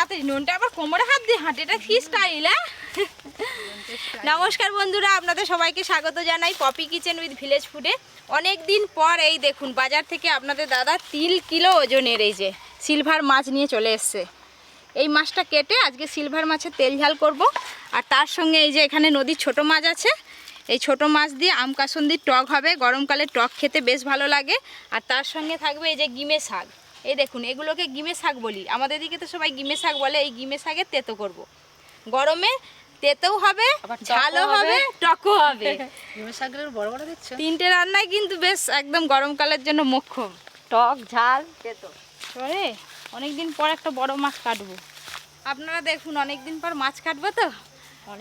তাড়াতাড়ি নুনটা আবার কোমরে হাত দিয়ে হাঁটে, এটা কি স্টাইল? নমস্কার বন্ধুরা, আপনাদের সবাইকে স্বাগত জানাই পপি কিচেন উইথ ভিলেজ ফুডে। অনেক দিন পর এই দেখুন বাজার থেকে আপনাদের দাদা 3 কিলো ওজনের এই যে সিলভার মাছ নিয়ে চলে এসছে। এই মাছটা কেটে আজকে সিলভার মাছের তেল ঝাল করব। আর তার সঙ্গে এই যে এখানে নদীর ছোট মাছ আছে, এই ছোট মাছ দিয়ে আম কাসুন্দির টক হবে। গরমকালে টক খেতে বেশ ভালো লাগে। আর তার সঙ্গে থাকবে এই যে গিমে শাক। এই দেখুন, এগুলোকে গিমে শাক বলি, আমাদের দিকে তো সবাই গিমে শাক বলে। এই গিমে শাকের তেতো করব। গরমে তেতেও হবে, ঝালও হবে, টকও হবে। গিমে শাকগুলো বড় বড় দিচ্ছ। 3টে রান্নাই কিন্তু বেশ একদম গরমকালের জন্য মোক্ষম। টক, ঝাল, তেতো। চলে অনেকদিন পর একটা বড় মাছ কাটবো। আপনারা দেখুন, অনেকদিন পর মাছ কাটবো তো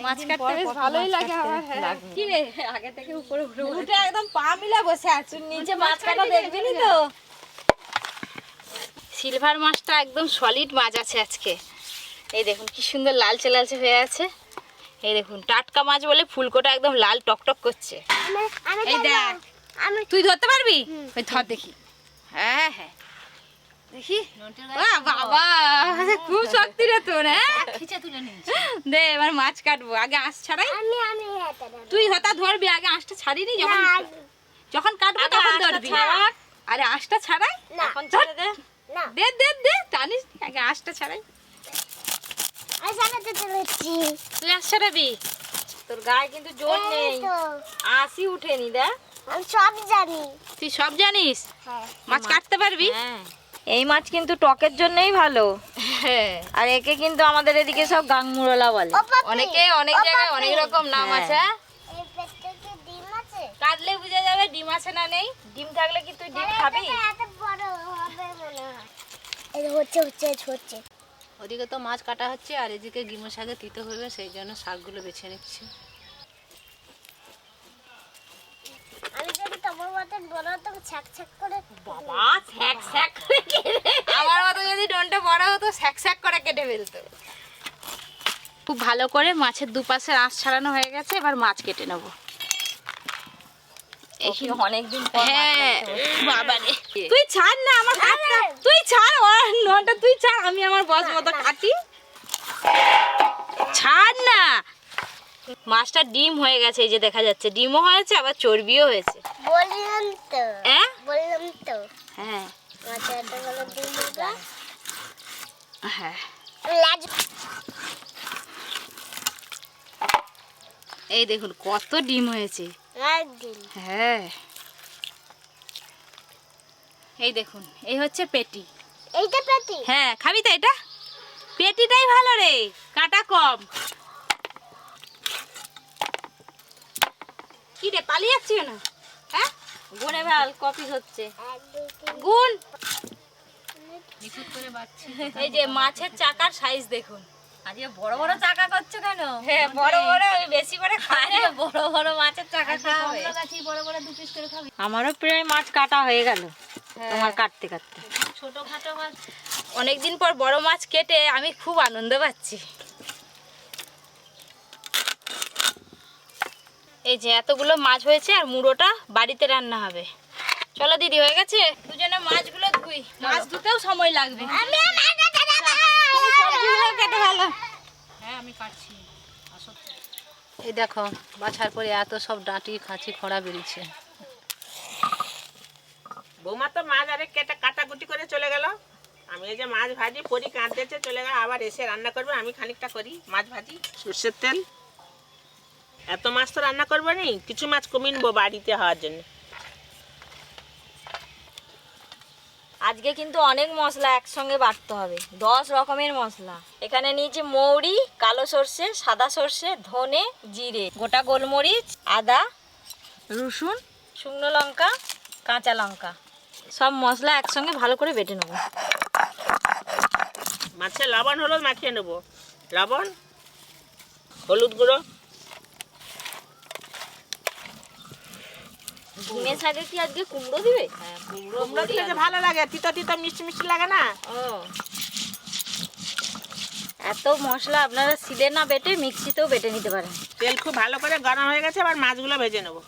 মাছ কাটতে বেশ ভালোই লাগে আমার। কি রে, আগে থেকে উপরে উঠে একদম পা মিলা বসে আছো, নিচে মাছ কাটা দেখবেনি তো। সিলভার মাছটা একদম সলিড মাছ আছে আজকে। এই দেখুন কি সুন্দর লালচে লালচে হয়ে আছে। এই দেখুন টাটকা মাছ বলে ফুলকোটা একদম লাল টকটক করছে। এই দেখ, তুই ধরতে পারবি? ওই ধর দেখি। হ্যাঁ হ্যাঁ দেখি। বাবা খুব শক্তি রে তোর। হ্যাঁ দে, এবার মাছ কাটবো। আগে আঁশ ছাড়াই। তুই হতা ধরবি, আগে আঁশটা ছাড়িনি। যখন কাটবো তখন ধরবি। আরে আঁশটা ছাড়াই, এখন ছেড়ে দে। দে দে দে, টানিস আগে আঁশটা ছাড়াই। তুই আঁশ ছাড়াবি? তোর গায়ে কিন্তু জোর নেই, আঁশই উঠেনি। দেখ আমি সব জানি। তুই সব জানিস? হ্যাঁ। মাছ কাটতে পারবি? এই মাছ কিন্তু টকের জন্যই ভালো। আর একে কিন্তু আমাদের এদিকে সব গাংমুরলা বলে। অনেকে অনেক জায়গায় অনেক রকম নাম আছে। এই পেটে কি ডিম আছে? কাটলে বুঝা যাবে ডিম আছে না নেই। ডিম থাকলে কি তুই ডিম খাবি? এত বড় হবে মনে হয়। এই হচ্ছে হচ্ছে হচ্ছে। ওদিকে তো মাছ কাটা হচ্ছে আর এদিকে গিমে শাকে তিতে হবে, সেই জন্য শাকগুলো বেছে নিচ্ছি। আমি যদি তোমার মতন বড় তো ছ্যাক ছ্যাক করে বাবা ছ্যাক ছ্যাক করে কেটে, আমার মতো যদি ডনটা বড় হতো ছ্যাক ছ্যাক করে কেটে ফেলতো। খুব ভালো করে মাছের দুপাশের আঁশ ছাড়ানো হয়ে গেছে, এবার মাছ কেটে নেব। অনেকদিন হ্যাঁ বাবা রে, তুই ছাড় না আমার হাতটা, তুই ছাড় ওর নটা, তুই ছাড়, আমি আমার বস মতো কাটি। ছাড় না। মাছটা ডিম হয়ে গেছে, এই যে দেখা যাচ্ছে ডিমও হয়েছে আবার চর্বিও হয়েছে। বললাম তো। হ্যাঁ বললাম তো। হ্যাঁ মাছের এত বড় ডিম হবে। হ্যাঁ লাজ। এই দেখুন কত ডিম হয়েছে। ডিম। হ্যাঁ এই দেখুন, এই হচ্ছে পেটি। এইটা পেটি? হ্যাঁ খাবি তো এটা? পেটিটাই ভালো রে, কাটা কম। কি রে পালিয়ে যাচ্ছি কেন? হ্যাঁ গুনে ভাল কপি হচ্ছে। 1 2 3 গুণ। নিখুঁত করে বাচ্চি। এই যে মাছের চাকার সাইজ দেখুন। আজকে বড় বড় চাকা করছো কেন? হ্যাঁ বড় বড়, ওই বেশি করে খায়। বড় বড় মাছের চাকা খাবে। বড় বড় 2 পিস করে খাবি। আমারও প্রায় মাছ কাটা হয়ে গেল তোমার কাটতে কাটতে। ছোটখাটো মাছ অনেকদিন পর বড় মাছ কেটে আমি খুব আনন্দ পাচ্ছি। এই যে এতগুলো মাছ হয়েছে আর মুড়োটা বাড়িতে রান্না হবে। চলো দিদি, হয়ে গেছে। দুজনে মাছগুলো ধুই, মাছ ধুতেও সময় লাগবে। আমি মাছটা দেবো। সবজিগুলো কেটে ভালো। হ্যাঁ আমি কাটছি। এই দেখো বাছার পরে এত সব ডাঁটি খাঁচি খড়া বেরিয়েছে। বৌমা তো মাছ আরে কেটে কাটাকুটি করে চলে গেল। আমি এই যে মাছ ভাজি পরি কাঁদতেছে চলে গেল, আবার এসে রান্না করবে। আমি খানিকটা করি মাছ ভাজি, সর্ষের তেল। এত মাছ তো রান্না করবো নি, কিছু মাছ কমিয়ে নেবো বাড়িতে হওয়ার জন্য। আজকে কিন্তু অনেক মশলা একসঙ্গে বাটতে হবে, 10 রকমের মশলা। এখানে নিয়েছি মৌরি, কালো সর্ষে, সাদা সর্ষে, ধনে, জিরে, গোটা গোলমরিচ, আদা, রসুন, শুকনো লঙ্কা, কাঁচা লঙ্কা, সব মশলা একসঙ্গে ভালো করে বেটে নেব। মাছে লবণ হলুদ মাখিয়ে নেবো, লবণ হলুদ গুঁড়ো। ডিমের শাকে কি আজকে কুমড়ো দিবে? হ্যাঁ কুমড়ো দিলে যে ভালো লাগে, তিতো তিতো মিষ্টি মিষ্টি লাগে না। ও এত মশলা আপনারা শিলে না বেটে মিক্সিতেও বেটে নিতে পারেন। তেল খুব ভালো করে গরম হয়ে গেছে, এবার মাছগুলো ভেজে নেবো।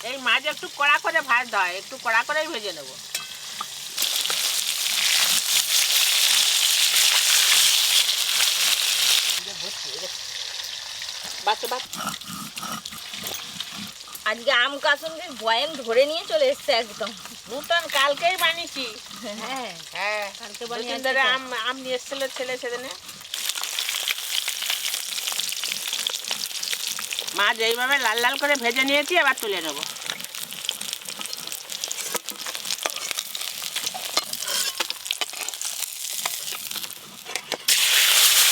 এই মাছ একটু কড়া করে ভাজতে হয়, একটু কড়া করেই ভেজে নেব। আজকে আম কাসুন্দির বয়াম ধরে নিয়ে চলে এসছে একদম নতুন কালকেই বানিয়েছি। হ্যাঁ হ্যাঁ, কালকে বানিয়ে দুদিন ধরে আম নিয়ে এসেছিল ছেলে সেদিনে। মাছ এইভাবে লাল লাল করে ভেজে নিয়েছি, এবার তুলে নেব।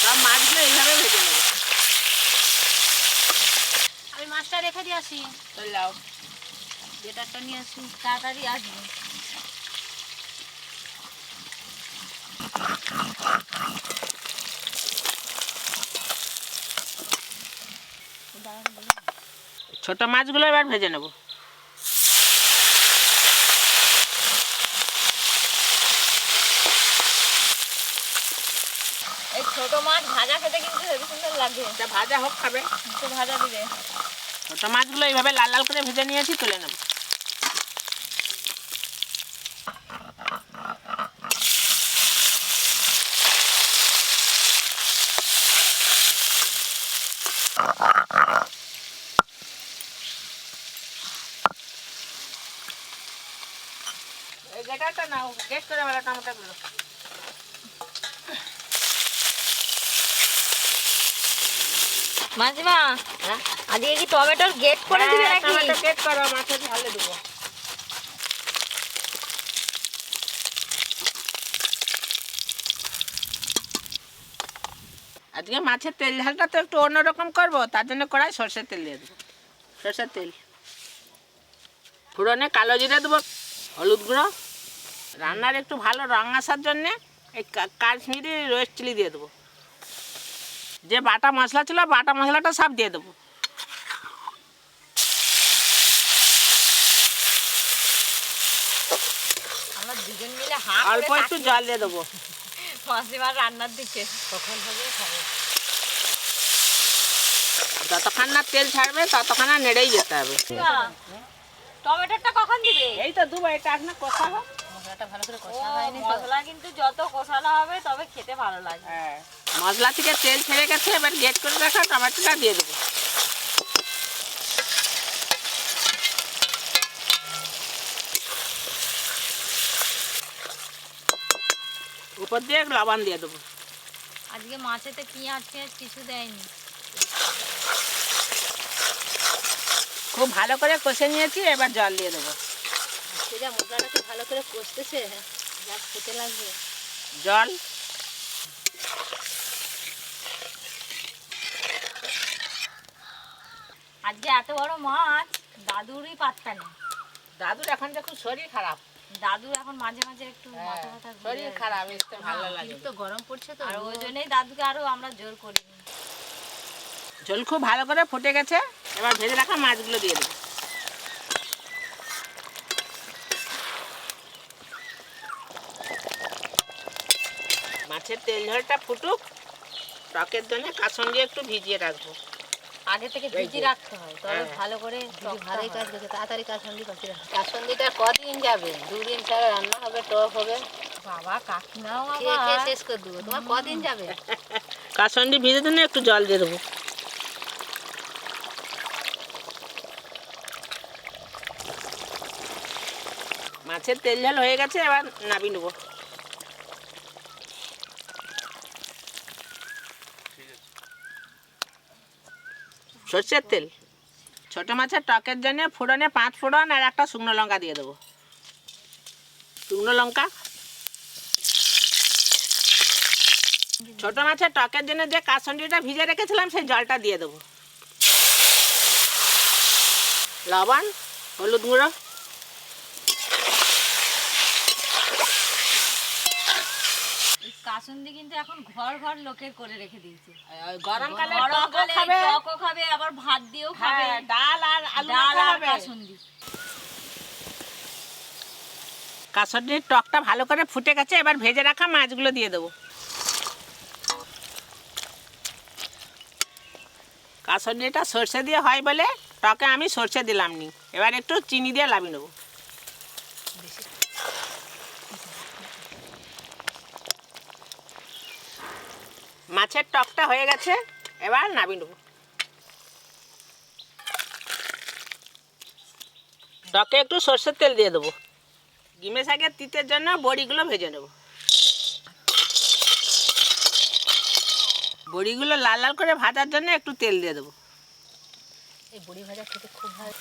সব মাছগুলো এইভাবে ভেজে নেব। আমি মাছটা রেখে দিয়ে আসি, চলাও, বেটারটা নিয়ে আসি। তাড়াতাড়ি আসবে। ছোট মাছগুলো এবার ভেজে নেব। এই ছোট মাছ ভাজা খেতে কিন্তু হেবি সুন্দর লাগে। এটা ভাজা হোক, খাবে একটু ভাজা দিবে। ছোট মাছগুলো এইভাবে লাল লাল করে ভেজে নিয়েছি, তুলে নেব। এই গেটারটা নাও, গেট করে বেলা টমেটোগুলো। মাঝিমা, হ্যাঁ, আজকে কি টমেটোর গেট করে দিবে নাকি? টমেটো গেট করো, মাছের ঝালে দেবো। আজকে মাছের তেল ঝালটা তো একটু অন্যরকম করবো, তার জন্য কড়াই সরষের তেল দিয়ে দেবো। সরষের তেল, ফোড়নে কালো জিরে দেবো, হলুদ গুঁড়ো, রান্নার একটু ভালো রং আসার জন্যে এই কাশ্মীরি রোস্ট চিলি দিয়ে দেবো। যে বাটা মশলা ছিল, বাটা মশলাটা সব দিয়ে দেবো। আমরা দুজন মিলে হাঁ অল্প করে একটু জল দিয়ে দেবো। মাসিমার রান্নার দিকে কখন হবে খাবো। যতক্ষণ না তেল ছাড়বে ততক্ষণ না নেড়েই যেতে হবে। টমেটোটা কখন দিবে? এই তো দুবার, এটা এখন কষা হোক। মশলাটা ভালো করে ও, কষা হয়নি তো। মশলা কিন্তু যত কষানো হবে তবে খেতে ভালো লাগে। হ্যাঁ, মশলা থেকে তেল ছেড়ে গেছে, এবার গেট করে রাখা টমেটোটা দিয়ে দেবো। উপর দিয়ে লবণ দিয়ে দেবো। আজকে মাছেতে পেঁয়াজ কিছু দেয়নি। খুব ভালো করে কষে নিয়েছি, এবার জল দিয়ে দেবো। সেটা মশলাটাকে ভালো করে কষতেছে, যা খেতে লাগবে। জল, আজকে এত বড় মাছ দাদুরই পাত্তা নেই। দাদুর এখন যে খুব শরীর খারাপ। দাদুর এখন মাঝে মাঝে একটু মাথা ব্যথা ঘুরে শরীর আর কি। খারাপ, একটু ভালো লাগে। তো গরম পড়ছে তো, আর ওই জন্যই দাদুকে আরো আমরা জোর করিনি। ঝোল খুব ভালো করে ফুটে গেছে, এবার ভেজে রাখা মাছগুলো দিয়ে দেবো। মাছের তেল ঝোলটা ফুটুক, টকের জন্য কাসুন্দি একটু ভিজিয়ে রাখবো। আগে থেকে ভিজিয়ে রাখতে হয়, তবে হ্যাঁ। ভালো করে দিদি ভালোই কাজ করছে, তাড়াতাড়ি কাসুন্দি পাচ্ছি। কাসুন্দিটা কদিন যাবে? 2 দিন ছাড়া রান্না হবে, টক হবে, বাবা কাকিমাও খেয়ে খেয়ে আবার শেষ করে দেবো। তোমার কদিন যাবে? কাসুন্দি ভিজে জন্য একটু জল দিয়ে দেবো। মাছের তেল ঝাল হয়ে গেছে, এবার নামিয়ে নেবো। সর্ষের তেল, ছোট মাছের টকের জন্য ফোড়নে 5 ফোড়ন আর একটা শুকনো লঙ্কা দিয়ে দেবো। শুকনো লঙ্কা, ছোট মাছের টকের জন্য যে কাসুন্দিটা ভিজে রেখেছিলাম সেই জলটা দিয়ে দেবো। লবণ, হলুদ গুঁড়ো, কাসুন্দি কিন্তু এখন ঘর ঘর লোকের করে রেখে দিয়েছে। গরমকালে গরমকালে খাবে, টকও খাবে, আবার ভাত দিয়েও খাবে। হ্যাঁ, ডাল আর আলু ডাল মাখা আর হবে। কাসুন্দি। কাসুন্দির টকটা ভালো করে ফুটে গেছে, এবার ভেজে রাখা মাছগুলো দিয়ে দেবো। কাসুন্দিটা সর্ষে দিয়ে হয় বলে টকে আমি সরষে দিলাম নি, এবার একটু চিনি দিয়ে লাবিয়ে নেবো। মাছের টকটা হয়ে গেছে, এবার নামিয়ে নেবো। টকে একটু সরষের তেল দিয়ে দেবো। গিমে শাকের তিতের জন্য বড়িগুলো ভেজে নেব। বড়িগুলো লাল লাল করে ভাজার জন্য একটু তেল দিয়ে দেবো। এই বড়ি ভাজা খেতে খুব ভালো।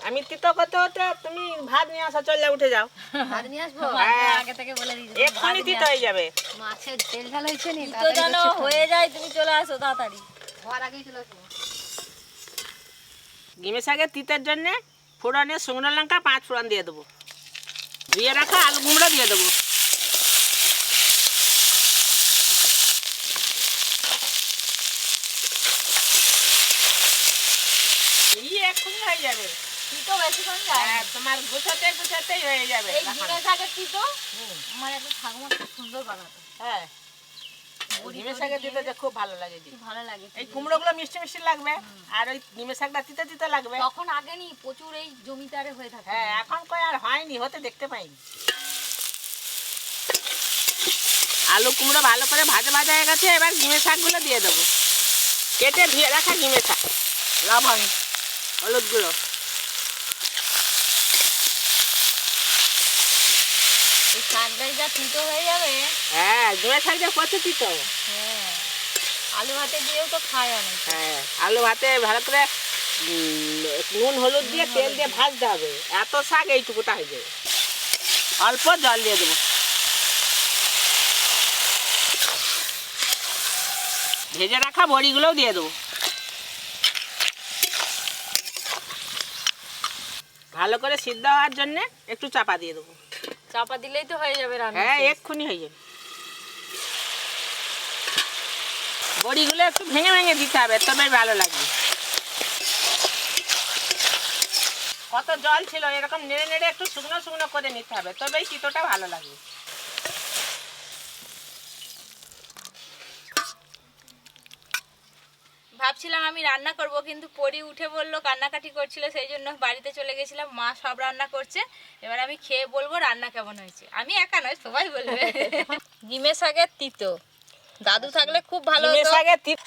আমি তিতো করতে হতে তুমি ভাত নিয়ে আসা, চল যা, উঠে যাও। ভাত নিয়ে আসবো? হ্যাঁ। আগে থেকে বলে দিয়েছি এক্ষুনি তিতো হয়ে যাবে। মাছের তেল ঝাল হয়েছে নি, তো যেন হয়ে যায়, তুমি চলে আসো তাড়াতাড়ি। হওয়ার আগেই চলে আসবো। গিমে শাকের তিতের জন্য ফোড়নে শুকনো লঙ্কা 5 ফোড়ন দিয়ে দেবো। ধুয়ে রাখা আলু কুমড়ো দিয়ে দেবো। এক্ষুনি হয়ে যাবে। তিতো বেশিক্ষণ যায় না। হ্যাঁ, তোমার গুছাতেই হয়ে যাবে। এই গিমে শাকের তিতো আমার একটা ঠাকুমা খুব সুন্দর বানাতো। হ্যাঁ, গিমে শাকের তিতো খুব ভালো লাগে। কি ভালো লাগে। এই কুমড়োগুলো মিষ্টি মিষ্টি লাগবে, আর ওই গিমে শাকটা তিতে তিতে লাগবে। তখন আগে নি প্রচুর এই জমিদারে হয়ে থাকে। হ্যাঁ, এখন কই আর হয়নি, হতে দেখতে পাইনি। আলু কুমড়ো ভালো করে ভাজা ভাজা হয়ে গেছে, এবার গিমে শাকগুলো দিয়ে দেবো। কেটে ধুয়ে রাখা গিমে শাক, লবণ, হলুদ গুঁড়ো। এই শাকটাই যা তিতো হয়ে যাবে। হ্যাঁ, গিমে শাক যে কত তিতো। হ্যাঁ, আলু ভাতে দিয়েও তো খায় অনেক। হ্যাঁ, আলু ভাতে ভালো করে নুন হলুদ দিয়ে তেল দিয়ে ভাজতে হবে। এত শাক এইটুকুটা হয়ে যাবে। অল্প জল দিয়ে দেবো। ভেজে রাখা বড়িগুলোও দিয়ে দেবো। ভালো করে সিদ্ধ হওয়ার জন্য একটু চাপা দিয়ে দেবো। চাপা দিলেই তো হয়ে যাবে রান্না। হ্যাঁ, এক্ষুনি হয়ে যাবে। বড়িগুলো একটু ভেঙে ভেঙে দিতে হবে, তবে ভালো লাগবে। কত জল ছিল, এরকম নেড়ে নেড়ে একটু শুকনো শুকনো করে নিতে হবে, তবেই তিতোটা ভালো লাগবে। ভাবছিলাম আমি রান্না করব, কিন্তু পরি উঠে বললো, কান্নাকাটি করছিল, সেই জন্য বাড়িতে চলে গেছিলাম। মা সব রান্না করছে, এবার আমি খেয়ে বলবো রান্না কেমন হয়েছে। আমি একা নয়, সবাই বলবে। গিমে শাকের তিতো, দাদু থাকলে খুব ভালো গিমে হতো। শাকের তিত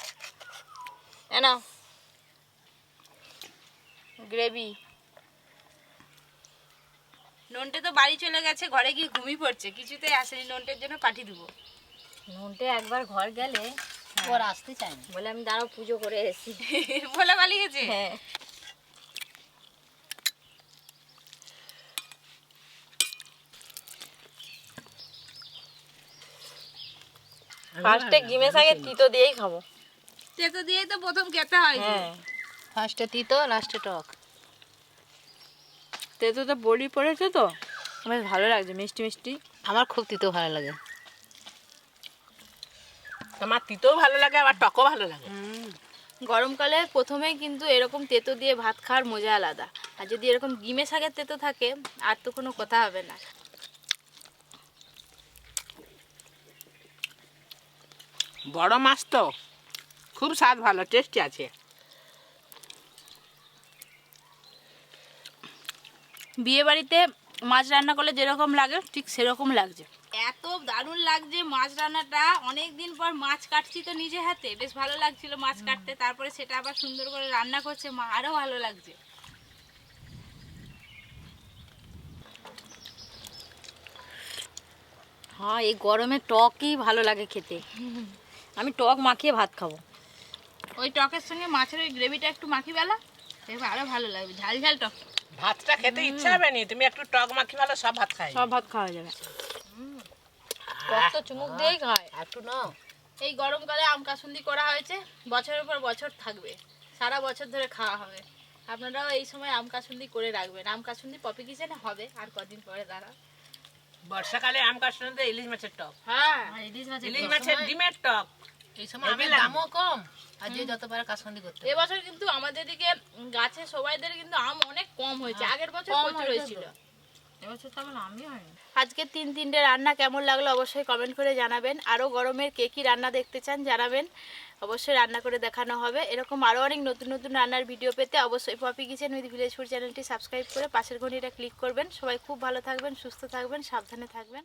এনাও গ্রেভি। নন্টে তো বাড়ি চলে গেছে, ঘরে গিয়ে ঘুমিয়ে পড়ছে, কিছুতেই আসেনি। নন্টের জন্য পাঠিয়ে দেবো। নন্টে একবার ঘর গেলে ওর আসতে চায় না, বলে আমি দাঁড়াও পুজো করে এসেছি। বলে পালিয়ে গেছে। হ্যাঁ, ফার্স্টে গিমে শাকের তিতো দিয়েই খাবো। তেতো দিয়েই তো প্রথম খেতে হয়। হ্যাঁ, ফার্স্টে তিতো, লাস্টে টক। তেতোতে বড়ি পড়েছে তো বেশ ভালো লাগছে, মিষ্টি মিষ্টি। আমার খুব তিতো ভালো লাগে। তোমার তিতও ভালো লাগে, আবার টকও ভালো লাগে। গরমকালে প্রথমেই কিন্তু এরকম তেতো দিয়ে ভাত খাওয়ার মজা আলাদা। আর যদি এরকম গিমে শাকের তেতো থাকে, আর তো কোনো কথা হবে না। বড় মাছ তো খুব স্বাদ ভালো, টেস্টি আছে। বিয়ে বাড়িতে মাছ রান্না করলে যেরকম লাগে ঠিক সেরকম লাগছে। এত দারুণ লাগছে মাছ রান্নাটা। অনেক দিন পর মাছ কাটছি তো নিজে হাতে, বেশ ভালো লাগছিল মাছ কাটতে। তারপরে সেটা আবার সুন্দর করে রান্না করছে মা, আরও ভালো লাগছে। হ্যাঁ, এই গরমে টকই ভালো লাগে খেতে। আমি টক মাখিয়ে ভাত খাবো। ওই টকের সঙ্গে মাছের ওই গ্রেভিটা একটু মাখি বেলা, এবার আরও ভালো লাগবে। ঝাল ঝাল টক। ভাতটা খেতে ইচ্ছা হবে নি, তুমি একটু টক মাখি ভালো, সব ভাত খাই। সব ভাত খাওয়া যাবে। টক তো চুমুক দিয়েই খায়। একটু নাও। এই গরমকালে আম কাসুন্দি করা হয়েছে, বছরের পর বছর থাকবে, সারা বছর ধরে খাওয়া হবে। আপনারাও এই সময় আম কাসুন্দি করে রাখবেন। আম কাসুন্দি পপি কিচেনে হবে আর কদিন পরে, দাঁড়া। বর্ষাকালে আম কাশতে ইলিশ মাছের টক, হ্যাঁ, ইলিশ মাছের ডিমের টক। এই সময় আমের দামও কম, আর যে যত পারে কাসুন্দি করতে। এবছর কিন্তু আমাদের দিকে গাছে সবাইদের কিন্তু আম অনেক কম হয়েছে, আগের বছর প্রচুর হয়েছিল। এবছর তো আমার আমই হয়নি। আজকে তিনটে রান্না কেমন লাগলো অবশ্যই কমেন্ট করে জানাবেন। আরও গরমের কে কী রান্না দেখতে চান জানাবেন। অবশ্যই রান্না করে দেখানো হবে। এরকম আরও অনেক নতুন নতুন রান্নার ভিডিও পেতে অবশ্যই Poppy kitchen with village food চ্যানেলটি সাবস্ক্রাইব করে পাশের ঘন্টিটা ক্লিক করবেন। সবাই খুব ভালো থাকবেন, সুস্থ থাকবেন, সাবধানে থাকবেন।